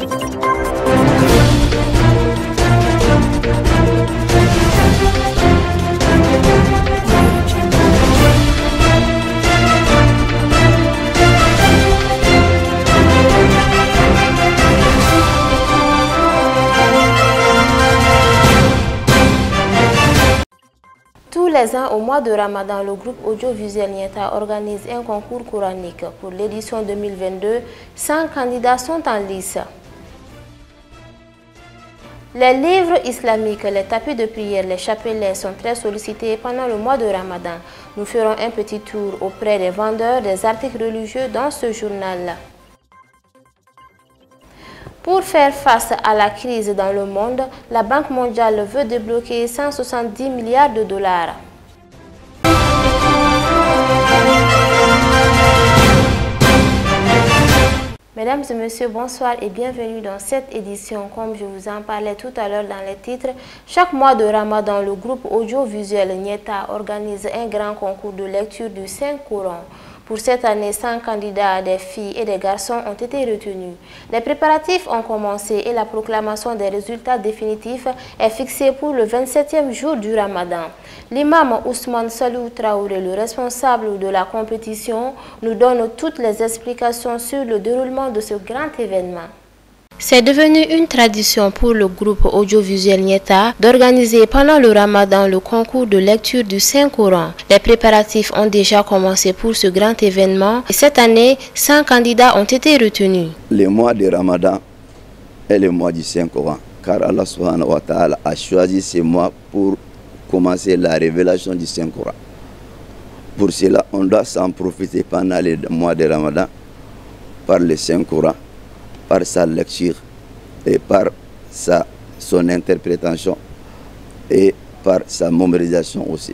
Tous les ans, au mois de Ramadan, le groupe audiovisuel Nieta organise un concours coranique. Pour l'édition 2022, 100 candidats sont en lice. Les livres islamiques, les tapis de prière, les chapelets sont très sollicités pendant le mois de Ramadan. Nous ferons un petit tour auprès des vendeurs des articles religieux dans ce journal. Pour faire face à la crise dans le monde, la Banque mondiale veut débloquer 170 milliards de dollars. Mesdames et messieurs, bonsoir et bienvenue dans cette édition. Comme je vous en parlais tout à l'heure dans les titres, chaque mois de Ramadan, le groupe audiovisuel Nieta organise un grand concours de lecture du Saint-Coran. Pour cette année, 100 candidats, des filles et des garçons ont été retenus. Les préparatifs ont commencé et la proclamation des résultats définitifs est fixée pour le 27e jour du Ramadan. L'imam Ousmane Salou Traoré, le responsable de la compétition, nous donne toutes les explications sur le déroulement de ce grand événement. C'est devenu une tradition pour le groupe audiovisuel Nieta d'organiser pendant le Ramadan le concours de lecture du Saint-Coran. Les préparatifs ont déjà commencé pour ce grand événement et cette année, 100 candidats ont été retenus. Le mois de Ramadan est le mois du Saint-Coran, car Allah subhanahu wa ta'ala a choisi ce mois pour commencer la révélation du Saint-Coran. Pour cela, on doit s'en profiter pendant le mois de Ramadan par le Saint-Coran, par sa lecture et par son interprétation et par sa mémorisation aussi.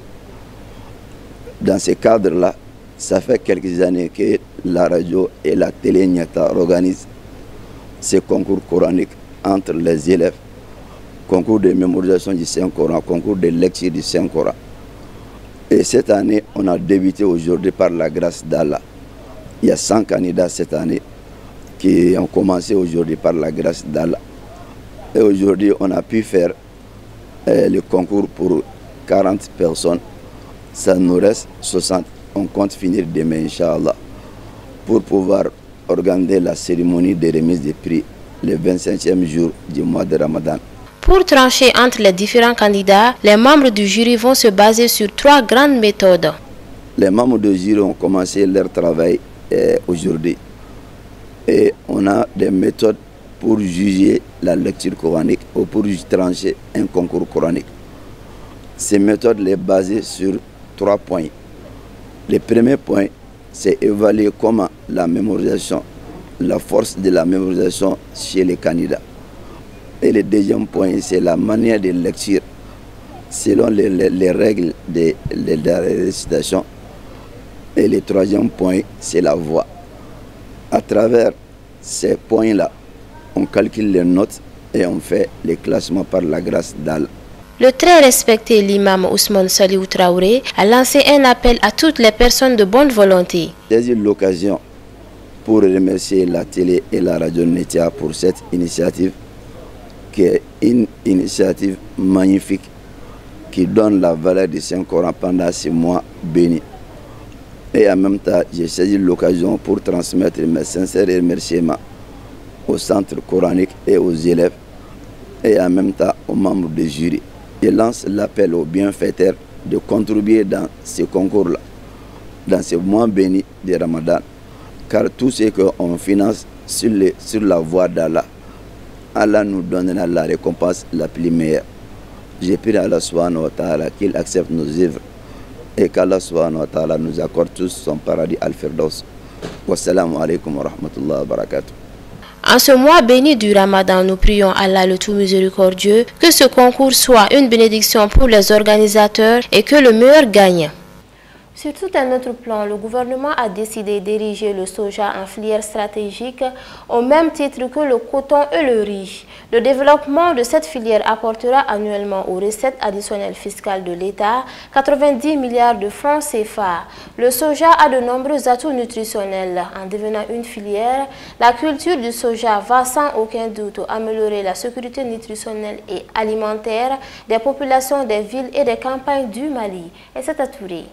Dans ce cadre-là, ça fait quelques années que la radio et la télé Nieta organisent ces concours coraniques entre les élèves, concours de mémorisation du Saint-Coran, concours de lecture du Saint-Coran. Et cette année, on a débuté aujourd'hui par la grâce d'Allah. Il y a 100 candidats cette année qui ont commencé aujourd'hui par la grâce d'Allah. Et aujourd'hui, on a pu faire le concours pour 40 personnes. Ça nous reste 60. On compte finir demain, Inch'Allah, pour pouvoir organiser la cérémonie de remise des prix le 25e jour du mois de Ramadan. Pour trancher entre les différents candidats, les membres du jury vont se baser sur 3 grandes méthodes. Les membres du jury ont commencé leur travail aujourd'hui. Et on a des méthodes pour juger la lecture coranique ou pour trancher un concours coranique. Ces méthodes les basées sur 3 points. Le premier point, c'est évaluer comment la mémorisation, la force de la mémorisation chez les candidats. Et le deuxième point, c'est la manière de lecture selon les règles de la récitation. Et le troisième point, c'est la voix. À travers ces points-là, on calcule les notes et on fait les classements par la grâce d'Allah. Le très respecté l'imam Ousmane Salou Traoré a lancé un appel à toutes les personnes de bonne volonté. C'est l'occasion pour remercier la télé et la radio Nieta pour cette initiative qui est une initiative magnifique qui donne la valeur du Saint-Coran pendant ces mois bénis. Et en même temps, j'ai saisi l'occasion pour transmettre mes sincères remerciements au centre coranique et aux élèves, et en même temps aux membres du jury. Je lance l'appel aux bienfaiteurs de contribuer dans ce concours-là, dans ce mois béni de Ramadan, car tout ce qu'on finance sur la voie d'Allah, Allah nous donnera la récompense la plus meilleure. J'ai prié à Allah subhanahu wa ta'ala qu'il accepte nos œuvres et qu'Allah subhanahu wa ta'ala nous accorde tous son paradis al-Firdaus. Wassalamu alaikum wa rahmatullahi wa barakatuh. En ce mois béni du Ramadan, nous prions Allah le tout miséricordieux que ce concours soit une bénédiction pour les organisateurs et que le meilleur gagne. Sur tout un autre plan, le gouvernement a décidé d'ériger le soja en filière stratégique au même titre que le coton et le riz. Le développement de cette filière apportera annuellement aux recettes additionnelles fiscales de l'État 90 milliards de francs CFA. Le soja a de nombreux atouts nutritionnels. En devenant une filière, la culture du soja va sans aucun doute améliorer la sécurité nutritionnelle et alimentaire des populations des villes et des campagnes du Mali. Et c'est à Touré.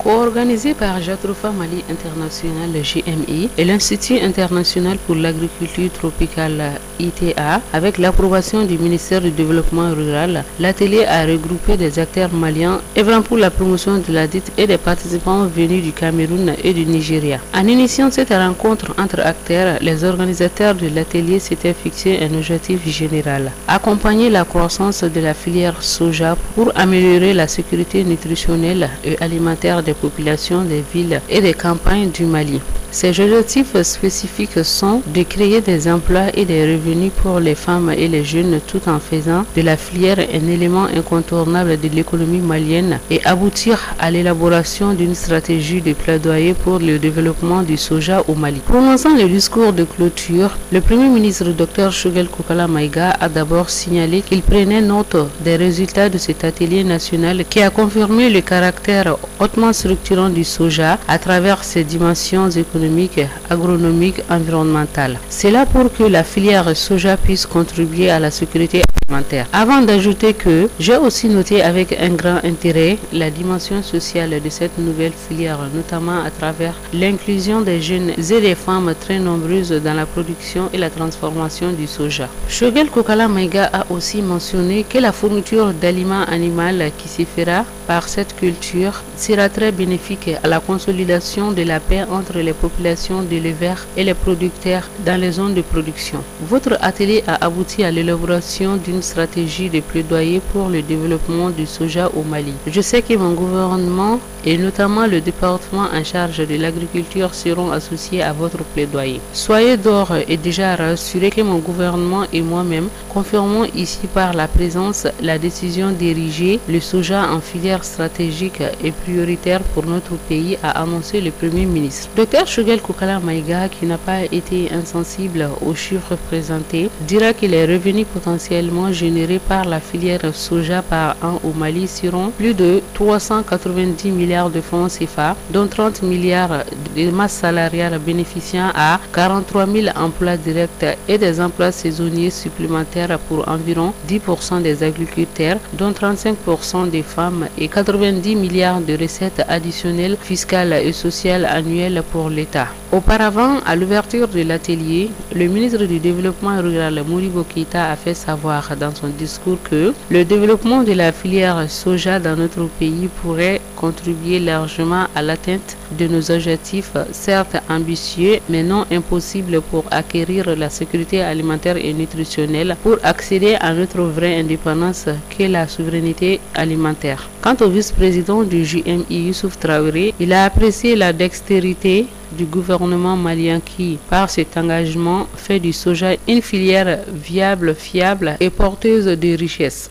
Co-organisé par Jatropha Mali International GMI et l'Institut International pour l'Agriculture Tropicale ITA, avec l'approbation du ministère du Développement Rural, l'atelier a regroupé des acteurs maliens œuvrant pour la promotion de la dite et des participants venus du Cameroun et du Nigeria. En initiant cette rencontre entre acteurs, les organisateurs de l'atelier s'étaient fixé un objectif général: accompagner la croissance de la filière soja pour améliorer la sécurité nutritionnelle et alimentaire des populations des villes et des campagnes du Mali. Ces objectifs spécifiques sont de créer des emplois et des revenus pour les femmes et les jeunes tout en faisant de la filière un élément incontournable de l'économie malienne et aboutir à l'élaboration d'une stratégie de plaidoyer pour le développement du soja au Mali. Prononçant le discours de clôture, le Premier ministre Dr Choguel Kokala Maïga a d'abord signalé qu'il prenait note des résultats de cet atelier national qui a confirmé le caractère hautement structurant du soja à travers ses dimensions économiques, agronomiques, environnementales. C'est là pour que la filière soja puisse contribuer à la sécurité alimentaire. Avant d'ajouter que j'ai aussi noté avec un grand intérêt la dimension sociale de cette nouvelle filière, notamment à travers l'inclusion des jeunes et des femmes très nombreuses dans la production et la transformation du soja. Choguel Kokala Maïga a aussi mentionné que la fourniture d'aliments animaux qui se fera par cette culture sera très bénéfique à la consolidation de la paix entre les populations d'éleveurs et les producteurs dans les zones de production. Votre atelier a abouti à l'élaboration d'une stratégie de plaidoyer pour le développement du soja au Mali. Je sais que mon gouvernement et notamment le département en charge de l'agriculture seront associés à votre plaidoyer. Soyez d'ores et déjà rassurés que mon gouvernement et moi-même confirmons ici par la présence la décision d'ériger le soja en filière stratégique et prioritaire pour notre pays, a annoncé le Premier ministre. Dr Choguel Kokala Maïga, qui n'a pas été insensible aux chiffres présentés, dira que les revenus potentiellement générés par la filière soja par an au Mali seront plus de 390 milliards de francs CFA, dont 30 milliards de masse salariale bénéficiant à 43 000 emplois directs et des emplois saisonniers supplémentaires pour environ 10% des agriculteurs, dont 35% des femmes, et 90 milliards de recettes additionnelles fiscales et sociales annuelles pour l'État. Auparavant, à l'ouverture de l'atelier, le ministre du Développement rural Modibo Keïta a fait savoir dans son discours que le développement de la filière soja dans notre pays pourrait contribuer largement à l'atteinte de nos objectifs, certes ambitieux, mais non impossibles pour acquérir la sécurité alimentaire et nutritionnelle pour accéder à notre vraie indépendance qu'est la souveraineté alimentaire. Quant au vice-président du JMI, Youssouf Traoré, il a apprécié la dextérité du gouvernement malien qui, par cet engagement, fait du soja une filière viable, fiable et porteuse de richesses.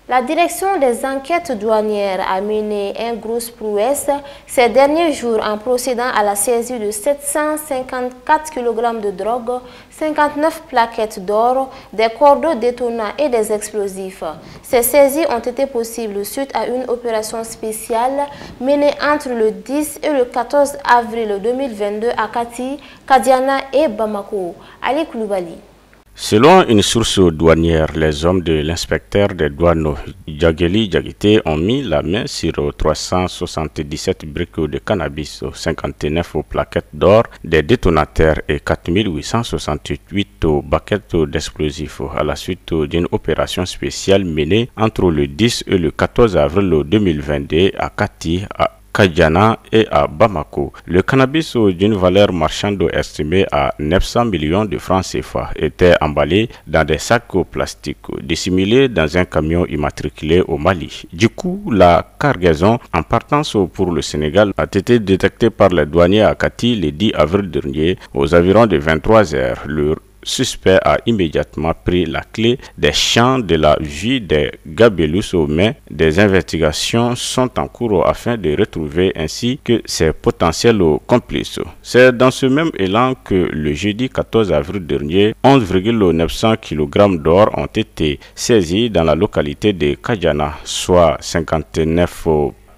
La direction des enquêtes douanières a mené un gros prouesse ces derniers jours en procédant à la saisie de 754 kg de drogue, 59 plaquettes d'or, des cordeaux détonants et des explosifs. Ces saisies ont été possibles suite à une opération spéciale menée entre le 10 et le 14 avril 2022 à Kati, Kadiana et Bamako. Ali Koulibaly. Selon une source douanière, les hommes de l'inspecteur des douanes Djageli Djagité ont mis la main sur 377 briques de cannabis, 59 plaquettes d'or, des détonateurs et 4868 baquettes d'explosifs à la suite d'une opération spéciale menée entre le 10 et le 14 avril 2022 à Kati, Kadiana et à Bamako. Le cannabis d'une valeur marchande estimée à 900 millions de francs CFA était emballé dans des sacs plastiques dissimulés dans un camion immatriculé au Mali. Du coup, la cargaison en partance pour le Sénégal a été détectée par les douaniers à Kati le 10 avril dernier aux environs de 23 heures. suspect a immédiatement pris la clé des champs de la vie des Gabelous aux mains. Des investigations sont en cours afin de retrouver ainsi que ses potentiels complices. C'est dans ce même élan que le jeudi 14 avril dernier, 11,900 kg d'or ont été saisis dans la localité de Kajana, soit 59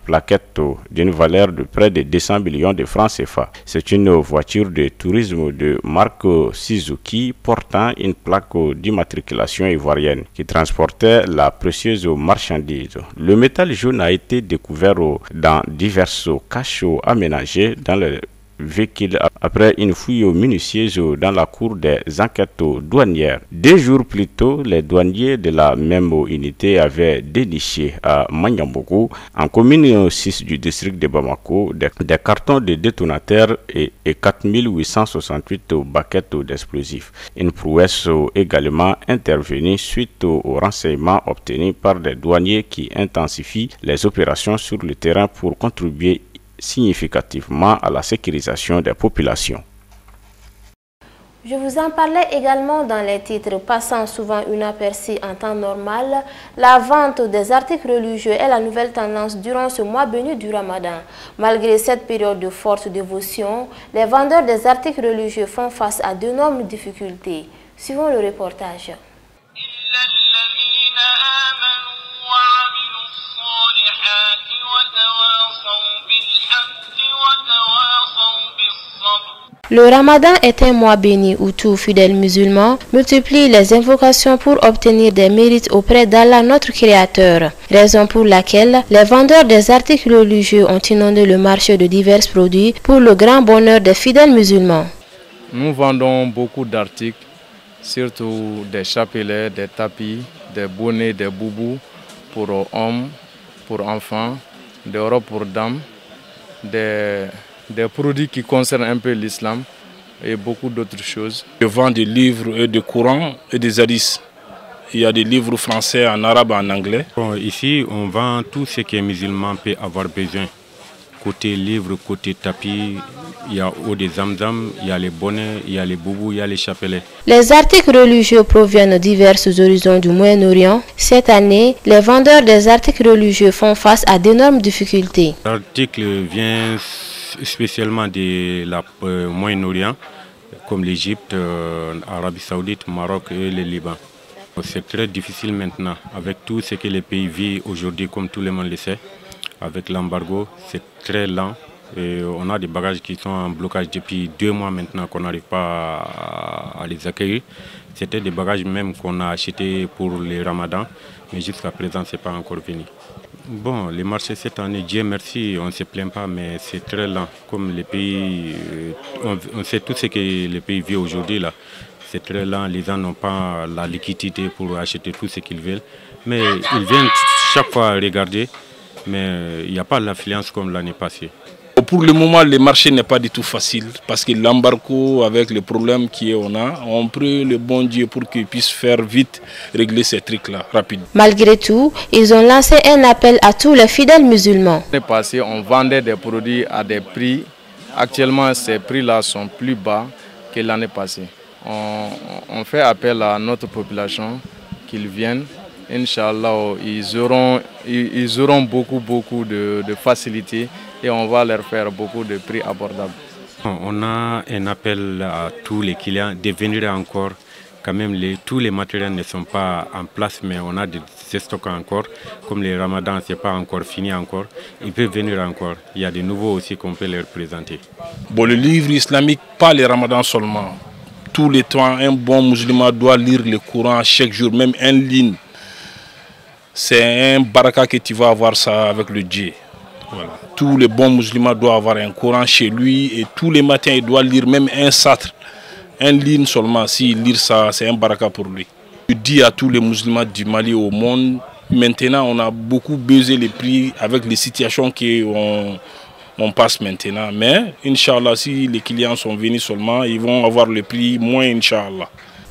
plaquettes d'une valeur de près de 200 millions de francs CFA. C'est une voiture de tourisme de marque Suzuki portant une plaque d'immatriculation ivoirienne qui transportait la précieuse marchandise. Le métal jaune a été découvert dans diverses caches aménagées dans le véhicule après une fouille minutieuse dans la cour des enquêtes douanières. 2 jours plus tôt, les douaniers de la même unité avaient déniché à Manyambogo, en commune 6 du district de Bamako, des cartons de détonateurs et 4868 baquettes d'explosifs. Une prouesse également intervenue suite aux renseignements obtenus par des douaniers qui intensifient les opérations sur le terrain pour contribuer significativement à la sécurisation des populations. Je vous en parlais également dans les titres, passant souvent inaperçus en temps normal. La vente des articles religieux est la nouvelle tendance durant ce mois béni du Ramadan. Malgré cette période de forte dévotion, les vendeurs des articles religieux font face à d'énormes difficultés. Suivons le reportage. Le Ramadan est un mois béni où tout fidèle musulman multiplie les invocations pour obtenir des mérites auprès d'Allah notre Créateur, raison pour laquelle les vendeurs des articles religieux ont inondé le marché de divers produits pour le grand bonheur des fidèles musulmans. Nous vendons beaucoup d'articles, surtout des chapelets, des tapis, des bonnets, des boubous pour hommes, pour enfants, des robes pour dames, des produits qui concernent un peu l'islam et beaucoup d'autres choses. Je vends des livres et des Corans et des hadiths. Il y a des livres français, en arabe, en anglais. Bon, ici, on vend tout ce que les musulmans peuvent avoir besoin. Côté livres, côté tapis, il y a eau de Zamzam, il y a les bonnets, il y a les boubous, il y a les chapelets. Les articles religieux proviennent de divers horizons du Moyen-Orient. Cette année, les vendeurs des articles religieux font face à d'énormes difficultés. L'article vient spécialement de la Moyen-Orient, comme l'Égypte, l'Arabie Saoudite, Maroc et le Liban. C'est très difficile maintenant, avec tout ce que les pays vivent aujourd'hui, comme tout le monde le sait. Avec l'embargo, c'est très lent. Et on a des bagages qui sont en blocage depuis 2 mois maintenant qu'on n'arrive pas à les accueillir. C'était des bagages même qu'on a achetés pour le Ramadan, mais jusqu'à présent, ce n'est pas encore venu. Bon, les marchés cette année, Dieu merci, on ne se plaint pas, mais c'est très lent. Comme les pays, on sait tout ce que les pays vivent aujourd'hui là. C'est très lent, les gens n'ont pas la liquidité pour acheter tout ce qu'ils veulent. Mais ils viennent chaque fois regarder, mais il n'y a pas l'affluence comme l'année passée. Pour le moment, le marché n'est pas du tout facile parce que l'embargo, avec les problèmes qu'on a, on prie le bon Dieu pour qu'il puisse faire vite régler ces trucs-là, rapidement. Malgré tout, ils ont lancé un appel à tous les fidèles musulmans. L'année passée, on vendait des produits à des prix. Actuellement, ces prix-là sont plus bas que l'année passée. On fait appel à notre population qu'ils viennent. Inch'Allah, ils auront beaucoup de facilité et on va leur faire beaucoup de prix abordables. On a un appel à tous les clients de venir encore. Quand même, tous les matériels ne sont pas en place, mais on a des stocks encore. Comme les Ramadan, ce n'est pas encore fini encore. Ils peuvent venir encore. Il y a des nouveaux aussi qu'on peut leur présenter. Bon, le livre islamique, pas les Ramadan seulement. Tous les temps, un bon musulman doit lire le Coran chaque jour, même en ligne. C'est un baraka que tu vas avoir ça avec le Dieu. Voilà. Tous les bons musulmans doivent avoir un Coran chez lui et tous les matins il doit lire même un satr, un ligne seulement. S'il lit ça, c'est un baraka pour lui. Je dis à tous les musulmans du Mali au monde, maintenant on a beaucoup baissé les prix avec les situations qu'on passe maintenant. Mais Inch'Allah, si les clients sont venus seulement, ils vont avoir le prix moins Inch'Allah.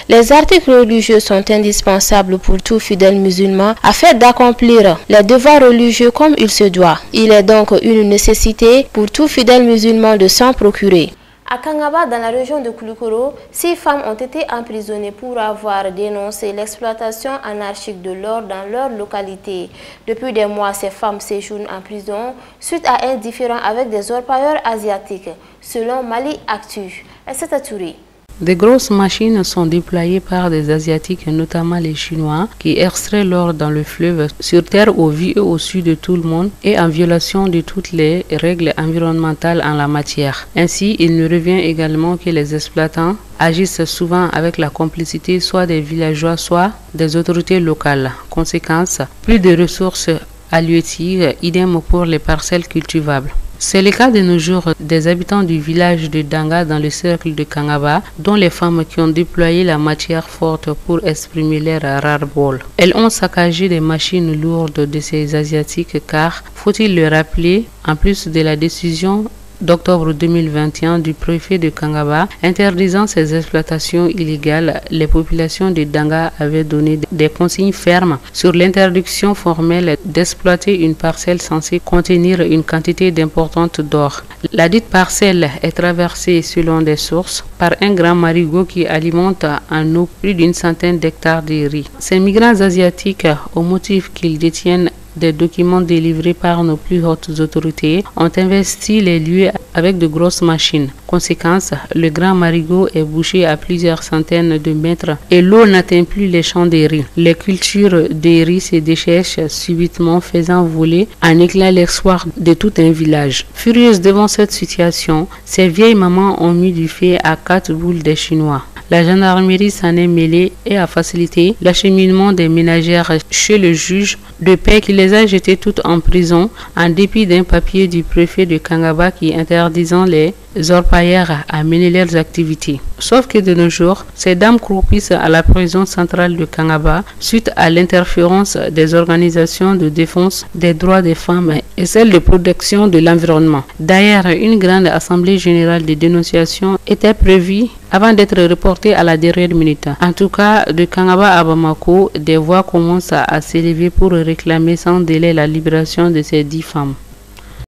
Les articles religieux sont indispensables pour tout fidèle musulman afin d'accomplir les devoirs religieux comme il se doit. Il est donc une nécessité pour tout fidèle musulman de s'en procurer. À Kangaba, dans la région de Koulikoro, 6 femmes ont été emprisonnées pour avoir dénoncé l'exploitation anarchique de l'or dans leur localité. Depuis des mois, ces femmes séjournent en prison suite à un différend avec des orpailleurs asiatiques, selon Mali Actu. C'est à Touré. Des grosses machines sont déployées par des Asiatiques, notamment les Chinois, qui extraient l'or dans le fleuve, sur terre au vu et au su de tout le monde et en violation de toutes les règles environnementales en la matière. Ainsi, il nous revient également que les exploitants agissent souvent avec la complicité soit des villageois, soit des autorités locales. Conséquence, plus de ressources halieutiques, idem pour les parcelles cultivables. C'est le cas de nos jours des habitants du village de Danga dans le cercle de Kangaba, dont les femmes qui ont déployé la matière forte pour exprimer leur ras-le-bol. Elles ont saccagé des machines lourdes de ces Asiatiques car, faut-il le rappeler, en plus de la décision d'octobre 2021 du préfet de Kangaba interdisant ces exploitations illégales, les populations de Danga avaient donné des consignes fermes sur l'interdiction formelle d'exploiter une parcelle censée contenir une quantité importante d'or. La dite parcelle est traversée, selon des sources, par un grand marigot qui alimente en eau plus d'une centaine d'hectares de riz. Ces migrants asiatiques, au motif qu'ils détiennent des documents délivrés par nos plus hautes autorités, ont investi les lieux avec de grosses machines. Conséquence, le grand marigot est bouché à plusieurs centaines de mètres et l'eau n'atteint plus les champs de riz. Les cultures de riz se déchèchent subitement, faisant voler en éclats l'espoir de tout un village. Furieuses devant cette situation, ces vieilles mamans ont mis du feu à 4 boules des Chinois. La gendarmerie s'en est mêlée et a facilité l'acheminement des ménagères chez le juge de paix qui les a jetées toutes en prison en dépit d'un papier du préfet de Kangaba qui interdisant les orpailleurs à mener leurs activités. Sauf que de nos jours, ces dames croupissent à la prison centrale de Kangaba suite à l'interférence des organisations de défense des droits des femmes et celles de protection de l'environnement. D'ailleurs, une grande assemblée générale de dénonciation était prévue avant d'être reportée à la dernière minute. En tout cas, de Kangaba à Bamako, des voix commencent à s'élever pour réclamer sans délai la libération de ces 10 femmes.